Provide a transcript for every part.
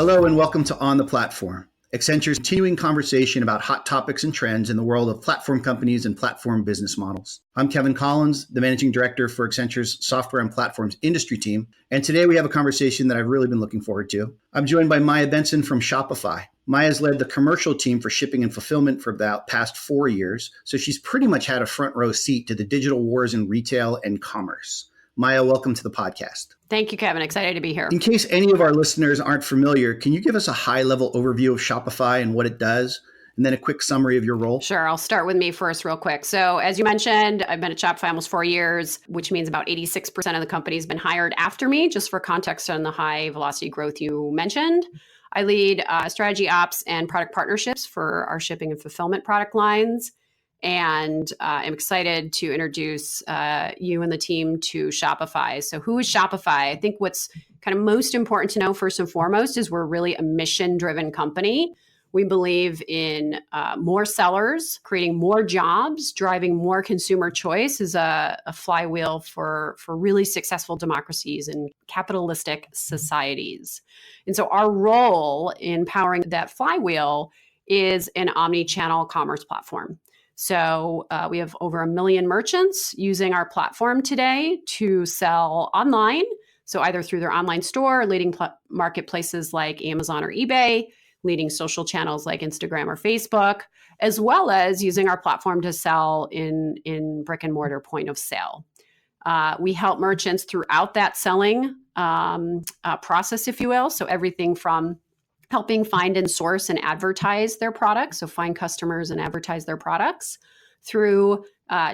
Hello and welcome to On the Platform, Accenture's continuing conversation about hot topics and trends in the world of platform companies and platform business models. I'm Kevin Collins, the Managing Director for Accenture's Software and Platforms Industry Team, and today we have a conversation that I've really been looking forward to. I'm joined by Maya Benson from Shopify. Maya's led the commercial team for shipping and fulfillment for the past 4 years, so she's pretty much had a front row seat to the digital wars in retail and commerce. Maya, welcome to the podcast. Thank you, Kevin. Excited to be here. In case any of our listeners aren't familiar, can you give us a high-level overview of Shopify and what it does, and then a quick summary of your role? Sure. I'll start with me first real quick. So as you mentioned, I've been at Shopify almost 4 years, which means about 86% of the company has been hired after me, just for context on the high velocity growth you mentioned. I lead strategy ops and product partnerships for our shipping and fulfillment product lines. And I'm excited to introduce you and the team to Shopify. So who is Shopify? I think what's kind of most important to know first and foremost is we're really a mission-driven company. We believe in more sellers, creating more jobs, driving more consumer choice is a flywheel for really successful democracies and capitalistic societies. And so our role in powering that flywheel is an omni-channel commerce platform. So we have over 1 million merchants using our platform today to sell online. So either through their online store, leading marketplaces like Amazon or eBay, leading social channels like Instagram or Facebook, as well as using our platform to sell in brick and mortar point of sale. We help merchants throughout that selling process, if you will. So everything from helping find and source and advertise their products, so find customers and advertise their products, through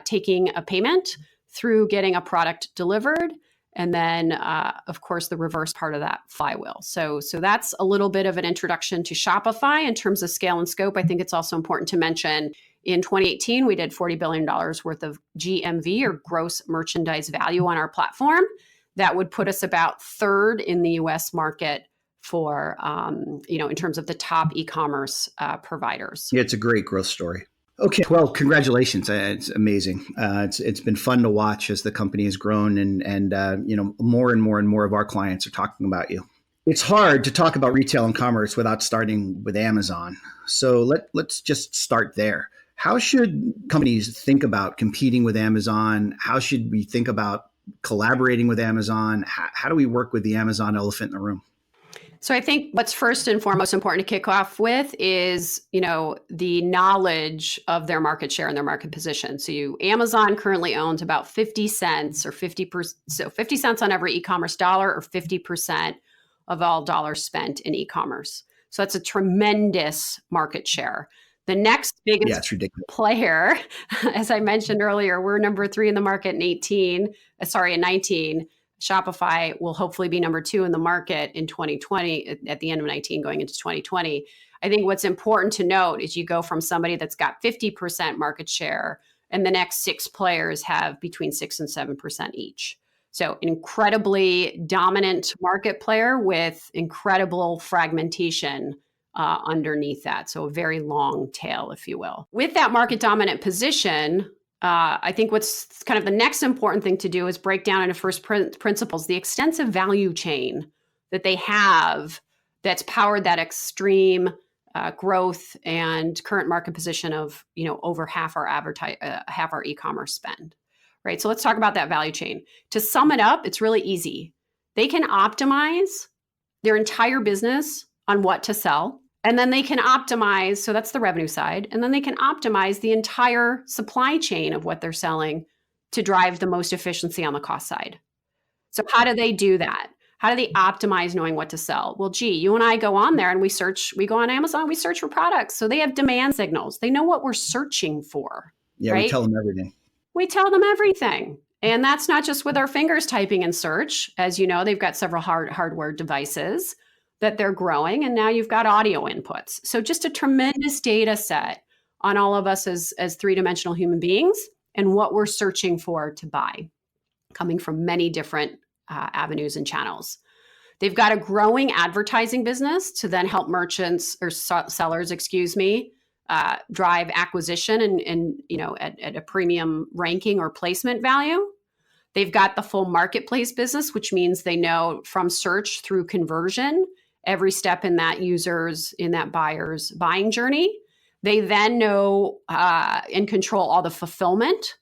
taking a payment, through getting a product delivered, and then, of course, the reverse part of that flywheel. So that's a little bit of an introduction to Shopify in terms of scale and scope. I think it's also important to mention in 2018, we did $40 billion worth of GMV, or gross merchandise value, on our platform. That would put us about third in the US market for, in terms of the top e-commerce providers. Yeah, it's a great growth story. Okay, well, congratulations. It's amazing. It's been fun to watch as the company has grown, and more and more of our clients are talking about you. It's hard to talk about retail and commerce without starting with Amazon. So let's just start there. How should companies think about competing with Amazon? How should we think about collaborating with Amazon? How do we work with the Amazon elephant in the room? So I think what's first and foremost important to kick off with is, the knowledge of their market share and their market position. So Amazon currently owns about 50 cents or 50%, so 50 cents on every e-commerce dollar, or 50% of all dollars spent in e-commerce. So that's a tremendous market share. The next biggest player, as I mentioned earlier, we're number 3 in the market in 19. Shopify will hopefully be number 2 in the market in 2020, at the end of 19 going into 2020. I think what's important to note is you go from somebody that's got 50% market share, and the next 6 players have between 6 and 7% each. So incredibly dominant market player with incredible fragmentation underneath that. So a very long tail, if you will. With that market dominant position, I think what's kind of the next important thing to do is break down into first principles the extensive value chain that they have that's powered that extreme growth and current market position of over half our e-commerce spend, right? So let's talk about that value chain. To sum it up, it's really easy. They can optimize their entire business on what to sell. And then they can optimize, so that's the revenue side, and then they can optimize the entire supply chain of what they're selling to drive the most efficiency on the cost side. So how do they do that? How do they optimize knowing what to sell? Well, you and I go on there and we go on Amazon, we search for products. So they have demand signals. They know what we're searching for. Yeah, right? We tell them everything. We tell them everything. And that's not just with our fingers typing in search. As you know, they've got several hardware devices that they're growing, and now you've got audio inputs. So just a tremendous data set on all of us as three-dimensional human beings and what we're searching for to buy, coming from many different avenues and channels. They've got a growing advertising business to then help merchants or sellers, drive acquisition and at a premium ranking or placement value. They've got the full marketplace business, which means they know from search through conversion every step in that buyer's buying journey. They then know and control all the fulfillment.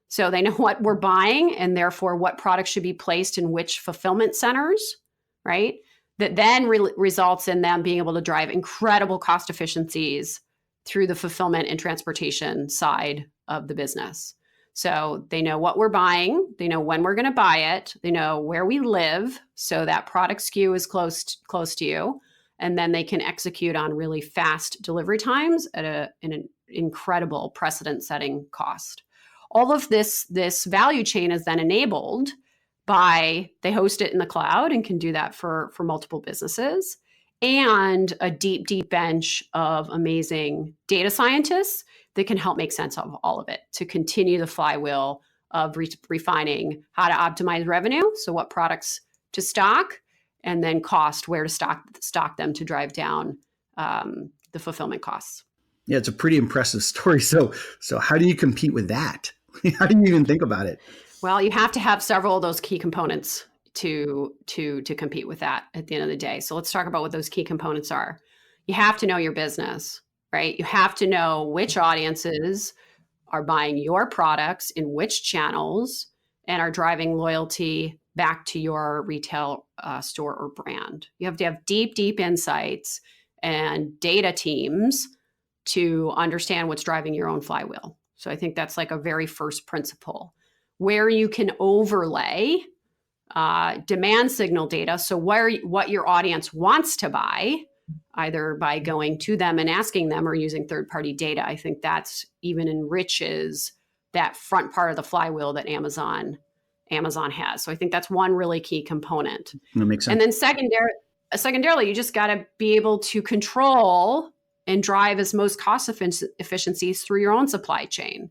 So they know what we're buying and therefore what products should be placed in which fulfillment centers, right? That then results in them being able to drive incredible cost efficiencies through the fulfillment and transportation side of the business. So they know what we're buying, they know when we're going to buy it, they know where we live, so that product SKU is close to you, and then they can execute on really fast delivery times at an incredible precedent-setting cost. All of this value chain is then enabled by, they host it in the cloud and can do that for multiple businesses, and a deep bench of amazing data scientists that can help make sense of all of it to continue the flywheel of refining how to optimize revenue. So what products to stock, and then cost, where to stock them to drive down the fulfillment costs. Yeah, it's a pretty impressive story. So how do you compete with that? How do you even think about it? Well, you have to have several of those key components to compete with that at the end of the day. So let's talk about what those key components are. You have to know your business, right? You have to know which audiences are buying your products in which channels and are driving loyalty back to your retail store or brand. You have to have deep insights and data teams to understand what's driving your own flywheel. So I think that's like a very first principle, where you can overlay demand signal data. So what your audience wants to buy, either by going to them and asking them or using third-party data. I think that's even enriches that front part of the flywheel that Amazon has. So I think that's one really key component. That makes sense. And then secondarily, you just got to be able to control and drive as most cost efficiencies through your own supply chain,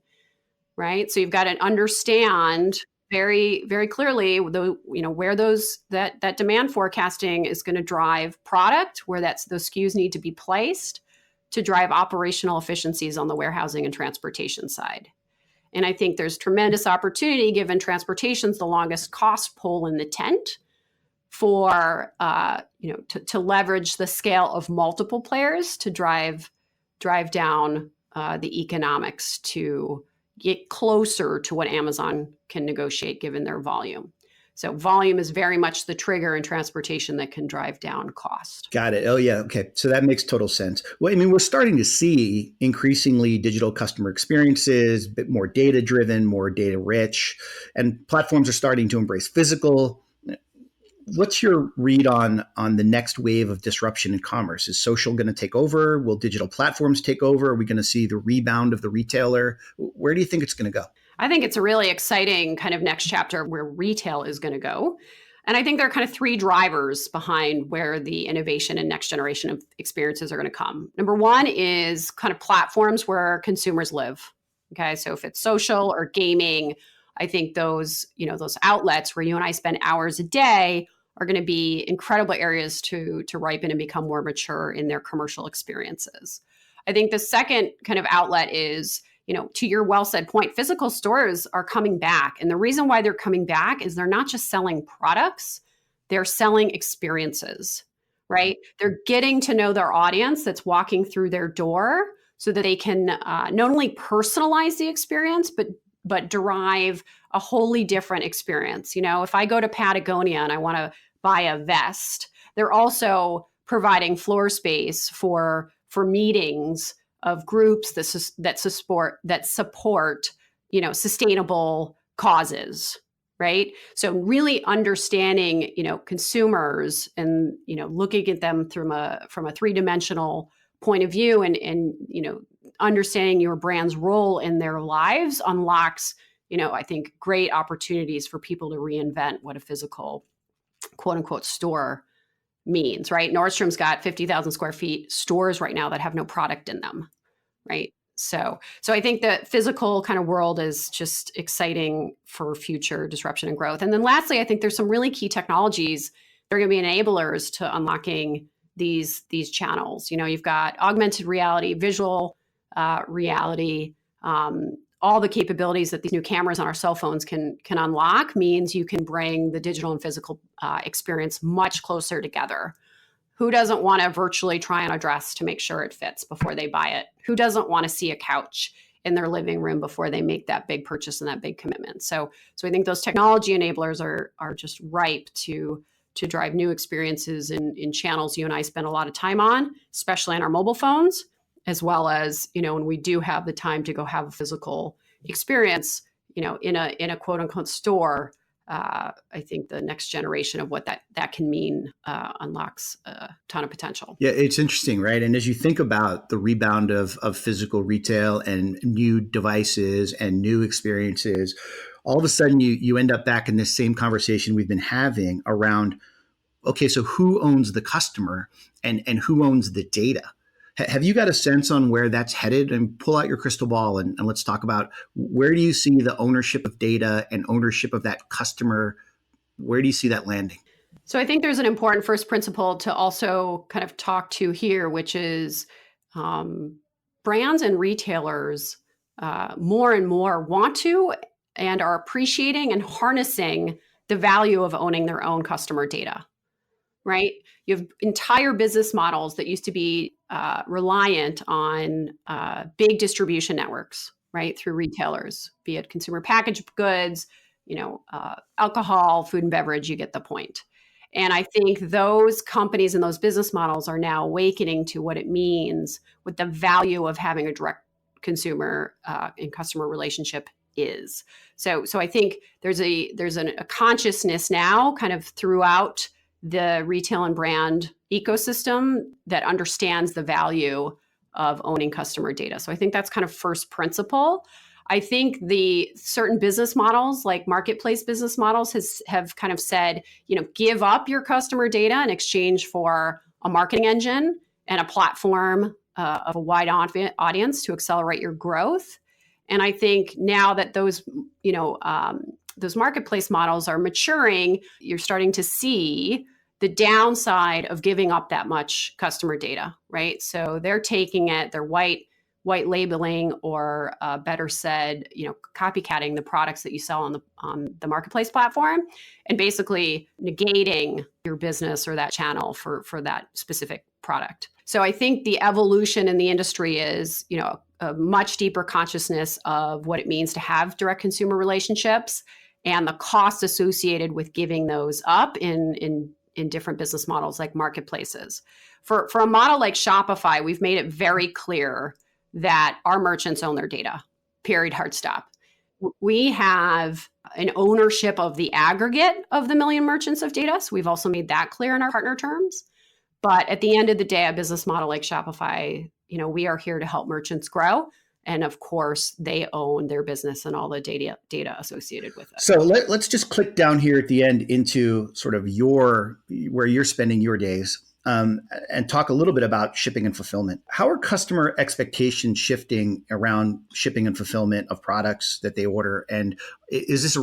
right? So you've got to understand very, very clearly where that demand forecasting is going to drive product, where those SKUs need to be placed to drive operational efficiencies on the warehousing and transportation side. And I think there's tremendous opportunity, given transportation's the longest cost pole in the tent, for to leverage the scale of multiple players to drive down the economics to get closer to what Amazon can negotiate given their volume. So volume is very much the trigger in transportation that can drive down cost. Got it. Oh, yeah. Okay. So that makes total sense. Well, I mean, we're starting to see increasingly digital customer experiences, a bit more data driven, more data rich, and platforms are starting to embrace physical. What's your read on the next wave of disruption in commerce? Is social going to take over? Will digital platforms take over? Are we going to see the rebound of the retailer? Where do you think it's going to go? I think it's a really exciting kind of next chapter where retail is going to go. And I think there are kind of three drivers behind where the innovation and next generation of experiences are going to come. Number one is kind of platforms where consumers live. Okay, so if it's social or gaming, I think those outlets where you and I spend hours a day are going to be incredible areas to ripen and become more mature in their commercial experiences. I think the second kind of outlet is, to your well said point, physical stores are coming back. And the reason why they're coming back is they're not just selling products, they're selling experiences, right? They're getting to know their audience that's walking through their door so that they can not only personalize the experience, but derive a wholly different experience. If I go to Patagonia and I want to buy a vest, they're also providing floor space for meetings of groups that support sustainable causes, right? So really understanding consumers and looking at them from a three-dimensional point of view and understanding your brand's role in their lives unlocks I think great opportunities for people to reinvent what a physical quote unquote store means, right? Nordstrom's got 50,000 square feet stores right now that have no product in them, right? So I think the physical kind of world is just exciting for future disruption and growth. And then lastly, I think there's some really key technologies that are going to be enablers to unlocking these channels. You've got augmented reality, visual reality, all the capabilities that these new cameras on our cell phones can unlock means you can bring the digital and physical experience much closer together. Who doesn't want to virtually try on a dress to make sure it fits before they buy it? Who doesn't want to see a couch in their living room before they make that big purchase and that big commitment? So I think those technology enablers are just ripe to drive new experiences in channels you and I spend a lot of time on, especially on our mobile phones, as well as, when we do have the time to go have a physical experience, in a quote unquote store. I think the next generation of what that can mean unlocks a ton of potential. Yeah, it's interesting, right? And as you think about the rebound of physical retail and new devices and new experiences, all of a sudden you end up back in this same conversation we've been having around, okay, so who owns the customer and who owns the data? Have you got a sense on where that's headed? And pull out your crystal ball and let's talk about, where do you see the ownership of data and ownership of that customer? Where do you see that landing? So I think there's an important first principle to also kind of talk to here, which is brands and retailers more and more want to and are appreciating and harnessing the value of owning their own customer data, right? You have entire business models that used to be reliant on big distribution networks, right? Through retailers, be it consumer packaged goods, alcohol, food and beverage, you get the point. And I think those companies and those business models are now awakening to what it means, what the value of having a direct consumer and customer relationship is. So I think there's a consciousness now kind of throughout the retail and brand ecosystem that understands the value of owning customer data. So I think that's kind of first principle. I think the certain business models, like marketplace business models, have kind of said, give up your customer data in exchange for a marketing engine and a platform of a wide audience to accelerate your growth. And I think now that those marketplace models are maturing, you're starting to see the downside of giving up that much customer data, right? So they're taking it, they're white labeling, or better said, copycatting the products that you sell on the marketplace platform, and basically negating your business or that channel for that specific product. So I think the evolution in the industry is, a much deeper consciousness of what it means to have direct consumer relationships and the cost associated with giving those up in different business models like marketplaces. For a model like Shopify, we've made it very clear that our merchants own their data, period, hard stop. We have an ownership of the aggregate of the million merchants of data. So we've also made that clear in our partner terms. But at the end of the day, a business model like Shopify, we are here to help merchants grow. And of course, they own their business and all the data associated with it. So let's just click down here at the end into sort of where you're spending your days, and talk a little bit about shipping and fulfillment. How are customer expectations shifting around shipping and fulfillment of products that they order? And is this is a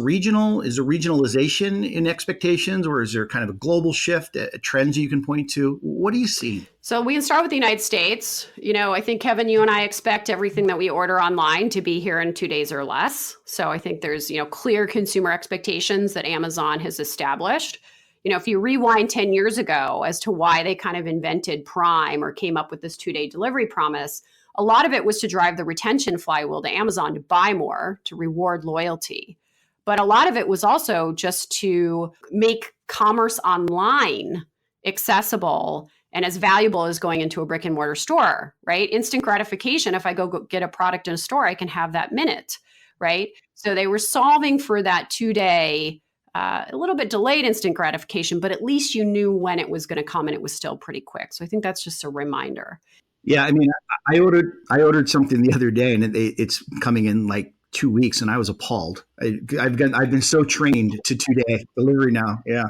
regionalization in expectations, or is there kind of a global shift, trends you can point to? What do you see? So we can start with the United States. I think, Kevin, you and I expect everything that we order online to be here in 2 days or less. So I think there's, clear consumer expectations that Amazon has established. If you rewind 10 years ago as to why they kind of invented Prime or came up with this 2-day delivery promise, a lot of it was to drive the retention flywheel to Amazon to buy more, to reward loyalty. But a lot of it was also just to make commerce online accessible and as valuable as going into a brick and mortar store, right? Instant gratification. If I go get a product in a store, I can have that minute, right? So they were solving for that 2-day, a little bit delayed instant gratification, but at least you knew when it was going to come and it was still pretty quick. So I think that's just a reminder. Yeah, I mean, I ordered something the other day, and it's coming in like 2 weeks, and I was appalled. I've been so trained to 2-day delivery now. Yeah,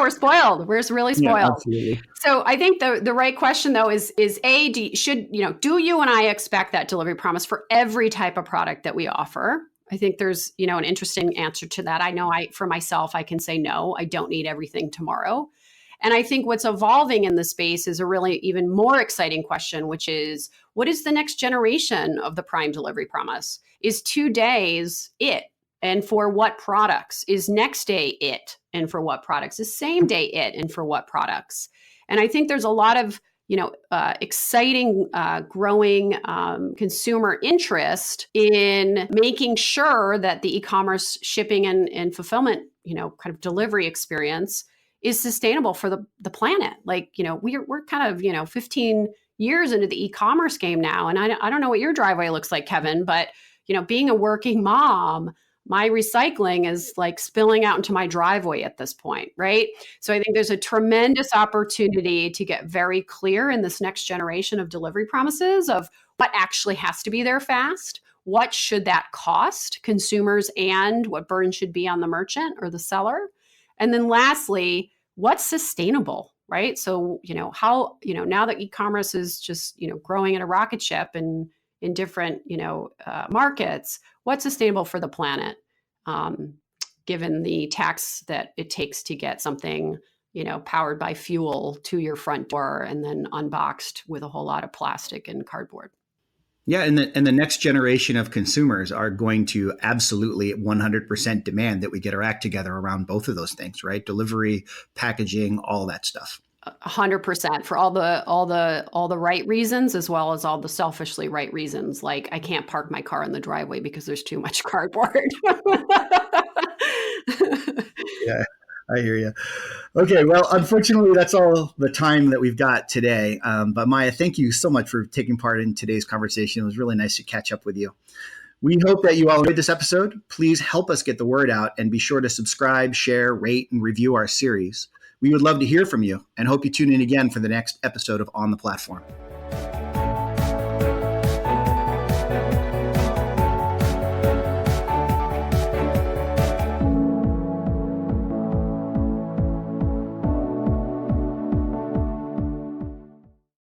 we're spoiled. We're really spoiled. Yeah, absolutely. So I think the right question though is do you and I expect that delivery promise for every type of product that we offer? I think there's, an interesting answer to that. I know for myself, I can say, no, I don't need everything tomorrow. And I think what's evolving in the space is a really even more exciting question, which is, what is the next generation of the Prime delivery promise? Is 2 days it? And for what products? Is next day it? And for what products? Is same day it? And for what products? And I think there's a lot of exciting, growing consumer interest in making sure that the e-commerce shipping and fulfillment, kind of delivery experience is sustainable for the planet. Like, we're kind of, 15 years into the e-commerce game now. And I don't know what your driveway looks like, Kevin, but, being a working mom, my recycling is like spilling out into my driveway at this point, right? So I think there's a tremendous opportunity to get very clear in this next generation of delivery promises of what actually has to be there fast, what should that cost consumers, and what burden should be on the merchant or the seller. And then lastly, what's sustainable, right? So, how, now that e-commerce is just, growing at a rocket ship and in different, markets, what's sustainable for the planet, given the tax that it takes to get something, powered by fuel to your front door and then unboxed with a whole lot of plastic and cardboard. Yeah, and the next generation of consumers are going to absolutely 100% demand that we get our act together around both of those things, right? Delivery, packaging, all that stuff. 100% for all the right reasons, as well as all the selfishly right reasons. Like, I can't park my car in the driveway because there's too much cardboard. Yeah, I hear you. Okay, well, unfortunately, that's all the time that we've got today. But Maya, thank you so much for taking part in today's conversation. It was really nice to catch up with you. We hope that you all enjoyed this episode. Please help us get the word out and be sure to subscribe, share, rate, and review our series. We would love to hear from you and hope you tune in again for the next episode of On the Platform.